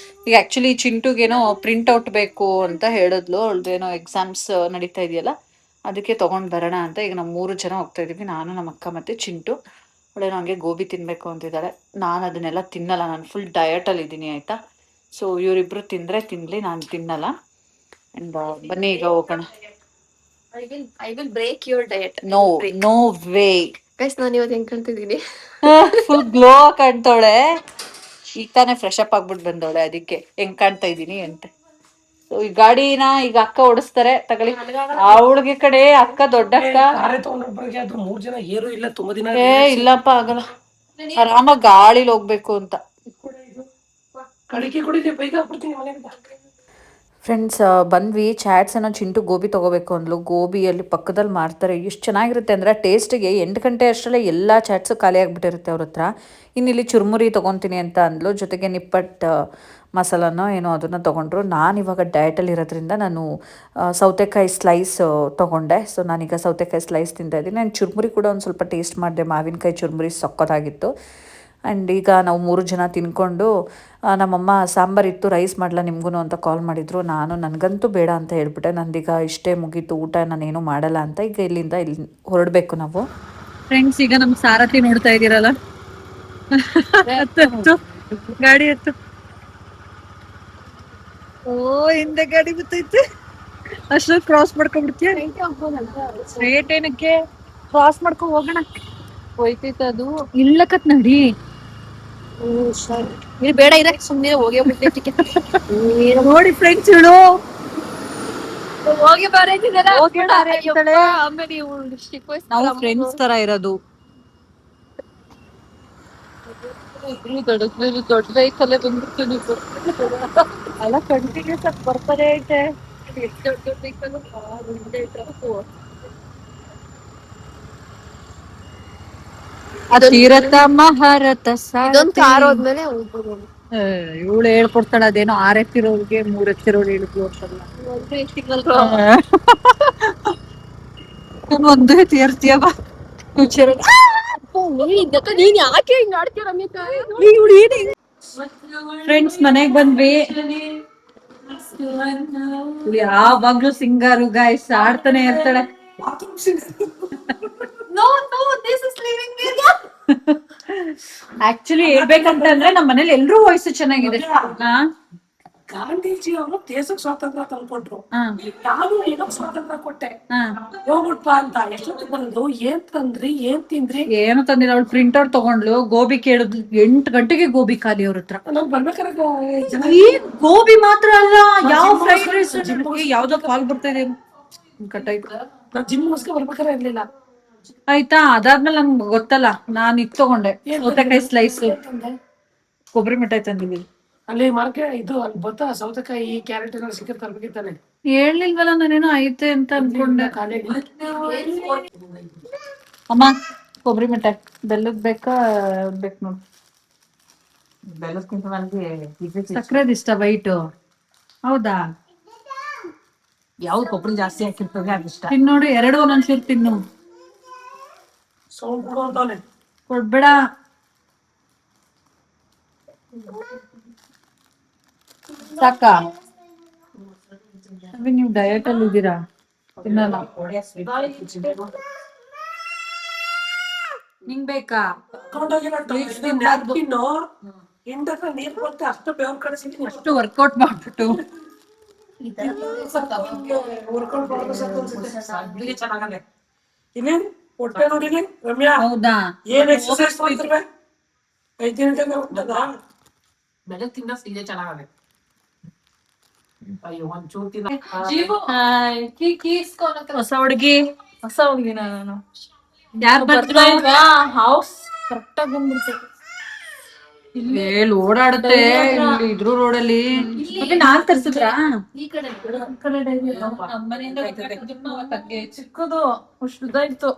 A: ಈಗ ಆಕ್ಚುಲಿ ಚಿಂಟುಗೇನೋ ಪ್ರಿಂಟ್ ಔಟ್ ಬೇಕು ಅಂತ ಹೇಳಿದ್ಲು. ಅವಳದೇನೋ ಎಕ್ಸಾಮ್ಸ್ ನಡೀತಾ ಇದೆಯಲ್ಲ, ಅದಕ್ಕೆ ತೊಗೊಂಡು ಬರೋಣ ಅಂತ ಈಗ ನಾವು 3 ಜನ ಹೋಗ್ತಾ ಇದೀವಿ, ನಾನು ನಮ್ಮ ಅಕ್ಕ ಮತ್ತು ಚಿಂಟು. ಅವಳೇನೋ ಹಂಗೆ ಗೋಬಿ ತಿನ್ನಬೇಕು ಅಂತಿದ್ದಾಳೆ. ನಾನು ಅದನ್ನೆಲ್ಲ ತಿನ್ನಲ್ಲ, ನಾನು ಫುಲ್ ಡಯಟಲ್ಲಿ ಇದ್ದೀನಿ ಆಯಿತಾ. ಸೊ ಇವರಿಬ್ರು ತಿಂದರೆ ತಿನ್ನಲಿ, ನಾನು ತಿನ್ನಲ್ಲ. ಆ್ಯಂಡ್ ಬನ್ನಿ ಈಗ ಹೋಗೋಣ.
D: I will break your diet.
A: No no way.
D: Guys, ನಾನು ಇವತ್ತು ಹೆಂಗ್ ಕಾಣ್ತಿದ್ದೀನಿ?
A: Full glow ಕಾಣ್ತಾವಳೆ. ಈಗ ತಾನೇ ಫ್ರೆಶ್ ಅಪ್ ಆಗ್ಬಿಟ್ಟು ಬಂದವಳೆ, ಅದಕ್ಕೆ ಹೆಂಗ್ ಕಾಣ್ತಾ ಇದ್ದೀನಿ ಅಂತ. ಸೊ ಈ ಗಾಡಿನ ಈಗ ಅಕ್ಕ ಓಡಿಸ್ತಾರೆ, ತಗೊಳ್ಳಿ. ಅವಳಿಗೆ ಕಡೆ ಅಕ್ಕ, ದೊಡ್ಡ ಅಕ್ಕ.
B: ಕಾರೇ ತಗೊಂಡ್ರೆ ಅದು 3 ಜನ ಏರು ಇಲ್ಲ, ತುಂಬಾ ದಿನ
A: ಇಲ್ಲಪ್ಪ ಆಗಲ್ಲ, ಆರಾಮಾಗಿ ಗಾಳಿಲಿ ಹೋಗ್ಬೇಕು ಅಂತ.
B: ಕಡಿಕೆ ಕುಡಿದೆ ಬೈಕ್ ಹಾಕ್ಬಿಡ್ತೀನಿ ಮನೆಗೆ.
A: ಫ್ರೆಂಡ್ಸ್ ಬಂದ್ವಿ. ಚಾಟ್ಸ್ ಏನೋ ಚಿಂಟು ಗೋಬಿ ತೊಗೋಬೇಕು ಅಂದ್ಲು. ಗೋಬಿಯಲ್ಲಿ ಪಕ್ಕದಲ್ಲಿ ಮಾರ್ತಾರೆ, ಎಷ್ಟು ಚೆನ್ನಾಗಿರುತ್ತೆ ಅಂದರೆ ಟೇಸ್ಟಿಗೆ. 8 ಗಂಟೆ ಅಷ್ಟರಲ್ಲೇ ಎಲ್ಲ ಚಾಟ್ಸು ಖಾಲಿ ಆಗಿಬಿಟ್ಟಿರುತ್ತೆ ಅವ್ರ ಹತ್ರ. ಇನ್ನಿಲ್ಲಿ ಚುರುಮುರಿ ತೊಗೊತೀನಿ ಅಂತ ಅಂದ್ಲು, ಜೊತೆಗೆ ನಿಪ್ಪಟ್ಟು ಮಸಾಲನೋ ಏನೋ ಅದನ್ನು ತೊಗೊಂಡ್ರು. ನಾನಿವಾಗ ಡಯಟಲ್ಲಿ ಇರೋದ್ರಿಂದ ನಾನು ಸೌತೆಕಾಯಿ ಸ್ಲೈಸ್ ತೊಗೊಂಡೆ. ಸೊ ನಾನೀಗ ಸೌತೆಕಾಯಿ ಸ್ಲೈಸ್ ತಿಂತಾಯಿದ್ದೀನಿ. ನಾನು ಚುರುಮುರಿ ಕೂಡ ಒಂದು ಸ್ವಲ್ಪ ಟೇಸ್ಟ್ ಮಾಡಿದೆ, ಮಾವಿನಕಾಯಿ ಚುರುಮುರಿ ಸಕ್ಕತ್ತಾಗಿತ್ತು. ಆ್ಯಂಡ್ ಈಗ ನಾವು 3 ಜನ ತಿನ್ಕೊಂಡು, ನಮ್ಮಮ್ಮ ಸಾಂಬಾರಿತ್ತು, ರೈಸ್ ಮಾಡಲ ನಿಮಗೂ ಅಂತ ಕಾಲ್ ಮಾಡಿದರು. ನಾನು ನನಗಂತೂ ಬೇಡ ಅಂತ ಹೇಳ್ಬಿಟ್ಟೆ. ನಂದೀಗ ಇಷ್ಟೇ ಮುಗೀತು ಊಟ, ನಾನೇನು ಮಾಡಲ್ಲ ಅಂತ. ಈಗ ಇಲ್ಲಿ ಹೊರಡಬೇಕು ನಾವು. ಫ್ರೆಂಡ್ಸ್ ಈಗ ನಮ್ಮ ಸಾರಥಿ ನೋಡ್ತಾ ಇದ್ದೀರಲ್ಲ, ಗಾಡಿ ಹತ್ತು. ಓ ಹಿಂದೆ ಗಾಡಿ ಬರ್ತೈತೆ, ಅಷ್ಟೊಂದು ಕ್ರಾಸ್ ಮಾಡ್ಕೊಂಡ್ಬಿಡ್ತೀಯ. ಸ್ಟ್ರೇಟ್ ಏನಕ್ಕೆ ಕ್ರಾಸ್ ಮಾಡ್ಕೊಂಡು ಹೋಗೋಣ, ಹೋಯ್ತೈತೆ ಅದು. ಇಲ್ಲಕತ್ ನಡಿ,
D: ಬೇಡ ಇರ, ಸುಮ್ಮನೆ ಹೋಗಿ ಬಿಡ್ತೈತಿ.
A: ನೋಡಿ ಫ್ರೆಂಡ್ಸ್ ಇಳು
D: ಹೋಗಿ ಬಾರೈತಿದಾರ.
A: ಆಮೇಲೆ ನಾವು ಫ್ರೆಂಡ್ಸ್ ತರ ಇರೋದು.
D: ದೊಡ್ಡ ಬೈಕಲ್ಲೇ ಬಂದ್ಬಿಡ್ತೀನಿ
A: ಅಲ್ಲ, ಕಂಟಿನ್ಯೂಸ್ ಆಗಿ ಬರ್ತಾರೆ ಐತೆ.
D: ದೊಡ್ಡ ಬೈಕಲ್ಲೂ
A: ತೀರಥ ಮಹಾರಥ
D: ಇದೊಂದು ಕಾರ್ ಹೋದ್ಮೇಲೆ ಹೋಗ್ಬೋದು.
A: ಇವಳು ಹೇಳ್ಕೊಡ್ತಾಳ ಅದೇನೋ 6 ಎತ್ತಿರೋರಿಗೆ 3 ಎತ್ತಿರೋರು ಹೇಳಿದ್ಲು ಅಂತಲ್ಲ. ಒಂದು ಎತ್ತಿ ಏರ್ತೀಯ ಬಾ.
D: ನೀನ್ ಯಾಕೆ ಹಿಂಗ್ ಆಡ್ತೀಯ ರಮ್ಯಕ್ಕ?
A: ಫ್ರೆಂಡ್ಸ್ ಮನೆಗ್ ಬಂದ್ವಿ. ಯಾವಾಗ್ಲೂ ಸಿಂಗಾರು ಗಾಯ್ಸ್ ಆಡ್ತಾನೆ ಇರ್ತಾಳೆ. ಆಕ್ಚುಲಿ ಹೇಳ್ಬೇಕಂತಂದ್ರೆ ನಮ್ಮ ಮನೇಲಿ ಎಲ್ರೂ ವಾಯ್ಸ್ ಚೆನ್ನಾಗಿದೆ.
B: ಗಾಂಧೀಜಿ ಅವರು ದೇಶಕ್ಕೆ ಸ್ವಾತಂತ್ರ್ಯ ತಂದ್ಕೊಟ್ರು,
A: ಹಾ
B: ನಾನು ಏನೋ ಸ್ವಾತಂತ್ರ್ಯ ಕೊಟ್ಟೆ,
A: ಹಾ
B: ಹೋಗ್ಬಿಟ್ಪಾ ಅಂತ. ಎಷ್ಟೊತ್ತಿಗೆ ಬಂದು ಏನ್ ತಂದ್ರಿ ಏನ್ ತಿಂದ್ರಿ?
A: ಏನು ತಂದಿಲ್ಲ. ಅವಳು ಪ್ರಿಂಟ್ಔಟ್ ತಗೊಂಡ್ಲು, ಗೋಬಿ ಕೇಳಿದ್ಲು. 8 ಗಂಟೆಗೆ ಗೋಬಿ ಖಾಲಿ ಅವ್ರ ಹತ್ರ.
B: ನಾವ್ ಬರ್ಬೇಕಾದ್ರೆ
A: ಗೋಬಿ ಮಾತ್ರ ಅಲ್ಲ, ಯಾವ ಫ್ರೈಡ್ ರೈಸ್ ಯಾವ್ದೋ ಕಾಲ್ ಬರ್ತಾ ಇದೆ ಕಟ್ಟಾಯ್ತು.
B: ನಾವ್ ಜಿಮ್ಗೋಸ್ಕರ ಬರ್ಬೇಕಾದ್ರೆ ಇರ್ಲಿಲ್ಲ.
A: ಆಯ್ತಾ, ಅದಾದ್ಮೇಲೆ ನಮ್ಗೆ ಗೊತ್ತಲ್ಲ, ನಾನ್ ಇದ್ ತಗೊಂಡೆ, ಸೌತೆಕಾಯಿ ಸ್ಲೈಸ್, ಕೊಬ್ಬರಿ ಮಿಠಾಯಿ ತಂದಿದ್ದೀನಿ.
B: ಅಲ್ಲಿ ಮಾರ್ಕೆಟ್ ಇದು ಅಲ್ಲಿ ಬರ್ತಾ ಸೌತೆಕಾಯಿ ಕ್ಯಾರೆಟ್ ಎಲ್ಲ ಸಿಕ್ಕರ್ ತರ್ಬೇಕಿತ್ತಾನೆ.
A: ಹೇಳಿಲ್ವಲ್ಲ ನಾನೇನೋ ಐತೆ ಅಂತ ಅನ್ಕೊಂಡೆ.
B: ಖಾಲಿ
A: ಅಮ್ಮ ಕೊಬ್ಬರಿ ಮಿಠಾಯಿ ಬೆಲ್ಲದ್ ಬೇಕಾ ಬೇಕು ನೋಡಿ.
E: ಬೆಲ್ಲಕ್ಕಿಂತ ನನಗೆ
A: ಸಕ್ಕರೆದ್ ಇಷ್ಟ ವೈಟು. ಹೌದಾ,
E: ಯಾವ್ದು ಕೊಬ್ಬರಿ ಜಾಸ್ತಿ ಹಾಕಿರ್ತದೆ ಅದಿಷ್ಟ.
A: ತಿನ್ನೋಡು, 2 ಒಂದೊಂದ್ಸೂರು ತಿನ್ನು.
B: ಸೌಂಡ್ ಕೊಡು ಅಂತಾನೆ.
A: ಕೊಡ್ಬೇಡ. ಸಾಕ ನೀವು ಡಯಟ್ ಅಲ್ಲಿ ಇದ್ದೀರಾ, ತಿನ್ನಲ್ಲ. ನಿಂಗ್ ಬೇಕಾ?
B: ನ್ಯಾಪ್ಕಿನ್ ಹಿಂದಕ್ಕ ನೀರ್ ಕೊಟ್ಟು ಅಷ್ಟು ಬೆವ್ರು ಕಳಿಸಿದ್ದೀನಿ.
A: ಅಷ್ಟು ವರ್ಕೌಟ್ ಮಾಡ್ಬಿಟ್ಟು
B: ವರ್ಕೌಟ್ ಮಾಡೋದು ಸಾಕು ಅನ್ಸುತ್ತೆ. ಚೆನ್ನಾಗದೆ ಇನ್ನೇನ್ ಹೊಟ್ಟೆ ನೋಡಿನಿ ರಮ್ಯಾ,
A: ಹೌದಾ?
B: ಏನ್ ಎಕ್ಸರ್ಸೈಸ್ ಮಾಡ್ತಿರ್ವೆ? 5 ಗಂಟೆಗೆ ಉಂಟದ
E: ಬೆಲ್ಲ ತಿನ್ನ ಇದೇ ಚೆನ್ನಾಗದೆ. ಅಯ್ಯೋ ಒಂಚೂರು ತಿನ್ನ.
A: ಹೊಸ ಹುಡುಗಿ,
D: ಹೊಸ ಹುಡುಗಿನ ನಾನು
A: ಯಾರು ಬರ್ತಾ
D: ಹೌಸ್ ಕರೆಕ್ಟ್ ಆಗಿ ಬಂದ್ಬಿಡ್ತು.
A: ಓಡಾಡುತ್ತೆ ಇಲ್ಲಿ ಇದ್ರು ರೋಡಲ್ಲಿ. ಮತ್ತೆ ನಾನ್ ತರ್ಸಿದ್ರಾ?
D: ಈ ಕಡೆ ಚಿಕ್ಕದು ಅಷ್ಟು ಇತ್ತು.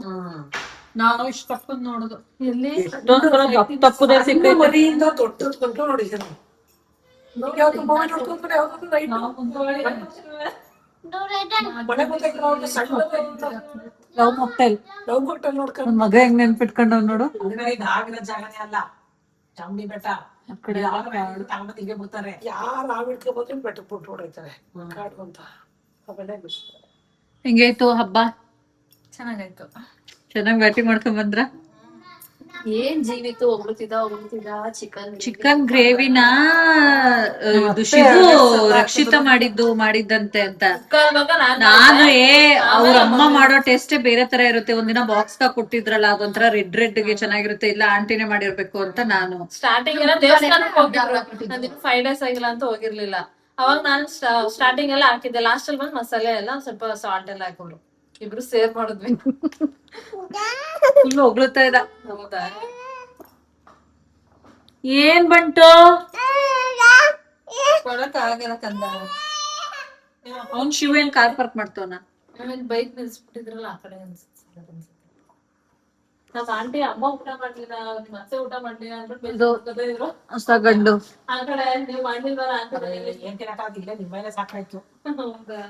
A: ನಾನು ಇಷ್ಟು ತಪ್ಪದ್ ನೋಡುದು.
D: ಎಲ್ಲಿ
A: ತಪ್ಪುದೇ ಸಿಕ್ಕ
B: ಮನೆಯಿಂದ ದೊಡ್ಡದ್ ಕೊಂಡು ನೋಡಿದ್ದೀನಿ. ಯಾವ್ದು ಮೂವಿ ನೋಡ್ಕೊಂಡ್ರೆ ಯಾವ್ದು ರೈಟ್ ಮನೆ ಗೊತ್ತಾಗ ಸಣ್ಣ
A: ಲವ್ ಮೊಕ್ಟೈಲ್.
B: ಲವ್ ಹೋಟೆಲ್ ನೋಡ್ಕೊಂಡು
A: ನನ್ ಮಗ ಹೆಂಗ್ ನೆನ್ಪಿಟ್ಕೊಂಡವ್ ನೋಡು.
E: ಇದು ಆಗಿರೋ ಜಾಗನೇ ಅಲ್ಲ, ಚಾಮುಂಡಿ ಬೆಟ್ಟ. ಆ ಕಡೆ ತಗೊಂಡು ಹಿಂಗೆ ಬಿಡ್ತಾರೆ.
B: ಯಾರು ಆವಿಡ್ಕೆ ಬಂದ್ರೆ ಬೆಟ್ಟಕ್ಕೆ ಬಿಟ್ಟು ಹೊಡೈತಾರೆ ಕಾಡು ಅಂತ. ಅವೆಲ್ಲ ಬಿಡ್ತಾರೆ.
A: ಹೆಂಗಾಯ್ತು ಹಬ್ಬ?
D: ಚೆನ್ನಾಗಾಯ್ತು.
A: ಚೆನ್ನಾಗ್ ಬ್ಯಾಟಿಂಗ್ ಮಾಡ್ಕೊಂಡ್ ಬಂದ್ರ?
D: ಏನ್ ಜೀವಿತು ಹೋಗ್ಬಿಡ್ತಿದ್ದ
A: ಚಿಕನ್ ಗ್ರೇವಿನ ರಕ್ಷಿತ ಮಾಡಿದ್ದಂತೆ ಅಂತ. ನಾನು ಅವ್ರ ಅಮ್ಮ ಮಾಡೋ ಟೇಸ್ಟೇ ಬೇರೆ ತರ ಇರುತ್ತೆ. ಒಂದಿನ ಬಾಕ್ಸ್ ಕೊಟ್ಟಿದ್ರಲ್ಲ, ಅದೊಂಥರ ರೆಡ್ ಗೆ ಚೆನ್ನಾಗಿರುತ್ತೆ. ಇಲ್ಲ ಆಂಟಿನೇ ಮಾಡಿರ್ಬೇಕು ಅಂತ ನಾನು.
D: ಸ್ಟಾರ್ಟಿಂಗ್ ಎಲ್ಲ ದೇವಸ್ಥಾನಕ್ಕೆ ಹೋಗಿದ್ರು, 5 days ಆಗಿಲ್ಲ ಅಂತ ಹೋಗಿರ್ಲಿಲ್ಲ. ಅವಾಗ ನಾನು ಸ್ಟಾರ್ಟಿಂಗ್ ಎಲ್ಲ ಹಾಕಿದ್ದೆ. ಲಾಸ್ಟ್ ಅಲ್ಲಿ ಬಂದು ಮಸಾಲೆ ಎಲ್ಲ ಸ್ವಲ್ಪ ಸಾಲ್ಟ್ ಎಲ್ಲ ಹಾಕೊಂಡ್ರು, ಇಬ್ರು ಸೇರ್ ಮಾಡಿದ್ವಿ.
A: ಫುಲ್ ಹೊಗಳುತ್ತಾ ಇದ್ದ.
D: ಹೌದಾ?
A: ಏನ್ ಬಂಟು?
D: ಕೊಡಕ್ ಆಗಲ್ಲ ಕಂದ.
A: ಅವ್ನ್ ಶಿವ ಏನ್ ಕಾರ್ ಪಾರ್ಕ್ ಮಾಡ್ತವನ?
D: ಆಮೇಲೆ ಬೈಕ್ ನಿಲ್ಸ್ಬಿಟ್ಟಿದ್ರಲ್ಲ ಆ ಕಡೆ ಅನ್ಸುತ್ತೆ. ನಮ್ ಆಂಟಿ ಅಮ್ಮ ಊಟ ಮಾಡ್ಲಿಲ್ಲ, ನಿಮ್ ಅತ್ತೆ ಊಟ ಮಾಡ್ಲಿಲ್ಲ ಅಂದ್ಬಿಟ್ಟು ಇದ್ರು.
A: ಹೊಸ ಗಂಡು
D: ಆ ಕಡೆ ನೀವ್ ಮಾಡಿಲ್ವಲ್ಲ ಆ ಕಡೆ.
E: ಏನ್ ತಿನ್ನಕ್ಕಾಗಿಲ್ಲ, ನಿಮ್ಮ ಮೇಲೆ ಸಾಕಾಯ್ತು.
D: ಹೌದಾ?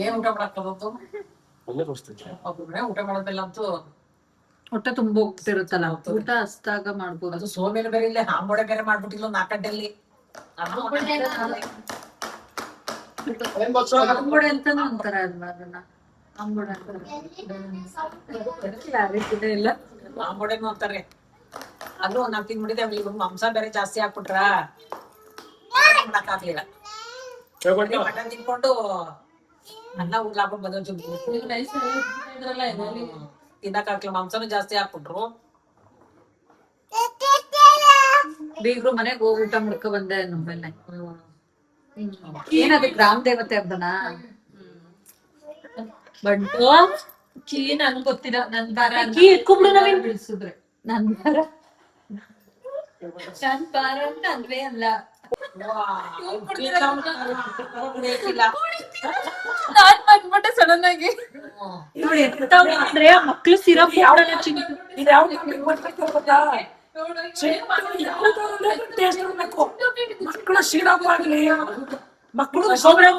E: ಏನ್ ಊಟ ಮಾಡಕ್ಕಾಗೋದು? ಒಬ್ಬೊಬ್ರೆ ಊಟ ಮಾಡೋದಿಲ್ಲ ಅಂತೂ
A: ಹೊಟ್ಟೆ ತುಂಬ ಹೋಗ್ತಿರುತ್ತಲ್ಲ, ಊಟ ಹಸ್ದಾಗ ಮಾಡ್ಬೋದು.
E: ಅದು ಸೋಮೇಲೆ ಬೇರೆ ಇಲ್ಲ, ಆಂಬೋಡೆ ಬೇರೆ ಮಾಡ್ಬಿಟ್ಟಿಲ್ಲ 4 ಗಂಟೆಯಲ್ಲಿ.
A: ಅಂಬೋಡೆ ಅಂತಾನು ಅಂತಾರ ಅದನ್ನ. ಅಂಬೋಡೆ ಅಂತಾರೆ, ಕ್ಲಾರಿಟಿನೇ ಇಲ್ಲ.
E: ಆಂಬೋಡೆನು ಅಂತಾರೆ. ಆದ್ರೂ 4 ತಿಂದ್ಬಿಟ್ಟಿದೆ. ಅವ್ರಿಗೆ ಮಾಂಸ ಬೇರೆ ಜಾಸ್ತಿ ಹಾಕ್ಬಿಟ್ರ ಮಾಡಕ್ಕಾಗ್ಲಿಲ್ಲ. ಮಟನ್ ತಿನ್ಕೊಂಡು ಅನ್ನ ಉಡ್ಲಾಕೊಂಡು ಬಂದ ತಿನ್ನಕ್ಕಾಗ್ಲಿಲ್ಲ, ಮಾಂಸನು ಜಾಸ್ತಿ ಹಾಕ್ಬಿಟ್ರು.
A: ಬೀಗ್ರು ಮನೆಗ್ ಹೋಗಿ ಊಟ ಮಾಡ್ಕೊ ಬಂದೆ ನಮ್ಮೇಲೆ. ಏನದು ಗ್ರಾಮ ದೇವತೆ ಹಬ್ಬನಾ? ಬಂಟು
D: ಕೀ ನನ್ಗ್ ಗೊತ್ತಿಲ್ಲ. ನನ್ ಬಾರ
A: ಕೀ ಇಟ್ಕೊಂಡ್ಬಿಡು ನವೀನ್. ಬಿಡಿಸಿದ್ರೆ ನನ್ ಬಾರ
D: ಅಂತ ಅಂದ್ವೇ ಅಲ್ಲ. ನಾನ್ ಬಂದ್ಬಿಟ್ಟೆ ಸಡನ್ ಆಗಿ.
A: ನೋಡಿ ಅಂದ್ರೆ ಮಕ್ಳು ಸಿರಪ್
B: ಇದು ಯಾವ ಟೇಸ್ಟ್ ಇರ್ಬೇಕು. ಮಕ್ಕಳು ಸಿರಪ್ ಆಗ್ಲಿ, ಮಕ್ಕಳು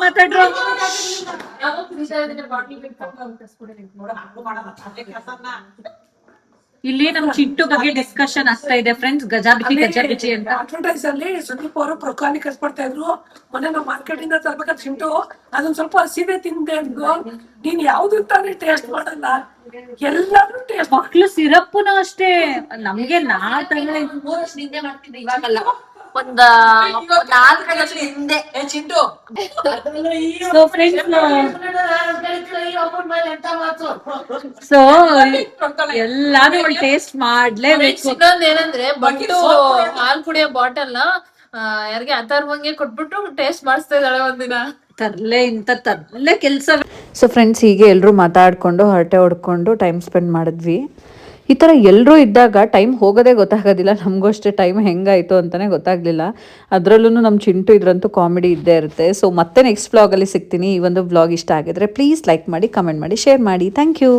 A: ಮಾತಾಡ್ರು. ಇಲ್ಲಿ ನಮ್ ಚಿಂಟು ಬಗ್ಗೆ ಡಿಸ್ಕಷನ್ ಆಗ್ತಾ ಇದೆ ಫ್ರೆಂಡ್ಸ್, ಗಜಾಬಿಚಿ ಅಂತ.
B: ಅಡ್ವರ್ಟೈಸ್ ಅಲ್ಲಿ ಸುದೀಪ್ ಅವರು ಪ್ರೊಕಾಲಿ ಕಳ್ಸ್ಕೊಡ್ತಾ ಇದ್ರು. ಮೊನ್ನೆ ನಾವು ಮಾರ್ಕೆಟ್ ಇಂದ ತರ್ಬೇಕಾದ್ರೆ ಚಿಂಟು ಅದೊಂದ್ ಸ್ವಲ್ಪ ಹಸಿದೆ ತಿಂದೆ ಅಂದ್ರು. ನೀನ್ ಯಾವ್ದು ತಾನೇ ಟೇಸ್ಟ್ ಮಾಡಲ್ಲ, ಎಲ್ಲಾದ್ರೂ ಟೇಸ್ಟ್.
A: ಮಕ್ಳು ಸಿರಪ್ಪುನು ಅಷ್ಟೇ ನಮ್ಗೆ
F: ನಿಂದೆ ಮಾಡ್ತಿದ್ದೆ, ಇವಾಗಲ್ಲ ಒಂದ್ 4 ವರ್ಷ ಹಿಂದೆ.
E: ಚಿಂಟು
A: ಸೊ ಫ್ರೆಂಡ್ಸ್, ಸೊ ಎಲ್ಲಾನು ಟೇಸ್ಟ್ ಮಾಡ್ಲೇಬೇಕು.
D: ಇನ್ನೊಂದ್ ಏನಂದ್ರೆ ಬಂಟು ಹಾಲ್ ಕುಡಿಯೋ ಬಾಟಲ್ ನ ಯಾರಿಗೆ ಅಥರ್ವಂಗೆ ಕೊಟ್ಬಿಟ್ಟು ಟೇಸ್ಟ್ ಮಾಡಿಸ್ತಾ ಇದ್ದಾಳೆ ಒಂದಿನ.
A: ತರ್ಲೆ ಕೆಲಸ. ಸೊ ಫ್ರೆಂಡ್ಸ್, ಹೀಗೆ ಎಲ್ಲರೂ ಮಾತಾಡ್ಕೊಂಡು ಹರಟೆ ಹೊಡ್ಕೊಂಡು ಟೈಮ್ ಸ್ಪೆಂಡ್ ಮಾಡಿದ್ವಿ. ಈ ಥರ ಎಲ್ಲರೂ ಇದ್ದಾಗ ಟೈಮ್ ಹೋಗೋದೇ ಗೊತ್ತಾಗೋದಿಲ್ಲ. ನಮಗೂ ಅಷ್ಟೇ ಟೈಮ್ ಹೆಂಗಾಯಿತು ಅಂತಲೇ ಗೊತ್ತಾಗಲಿಲ್ಲ. ಅದರಲ್ಲೂ ನಮ್ಮ ಚಿಂಟು ಇದ್ರಂತೂ ಕಾಮಿಡಿ ಇದ್ದೇ ಇರುತ್ತೆ. ಸೊ ಮತ್ತೆ ನೆಕ್ಸ್ಟ್ ವ್ಲಾಗಲ್ಲಿ ಸಿಗ್ತೀನಿ. ಈ ಒಂದು ವ್ಲಾಗ್ ಇಷ್ಟ ಆಗಿದ್ರೆ ಪ್ಲೀಸ್ ಲೈಕ್ ಮಾಡಿ, ಕಮೆಂಟ್ ಮಾಡಿ, ಶೇರ್ ಮಾಡಿ. Thank you.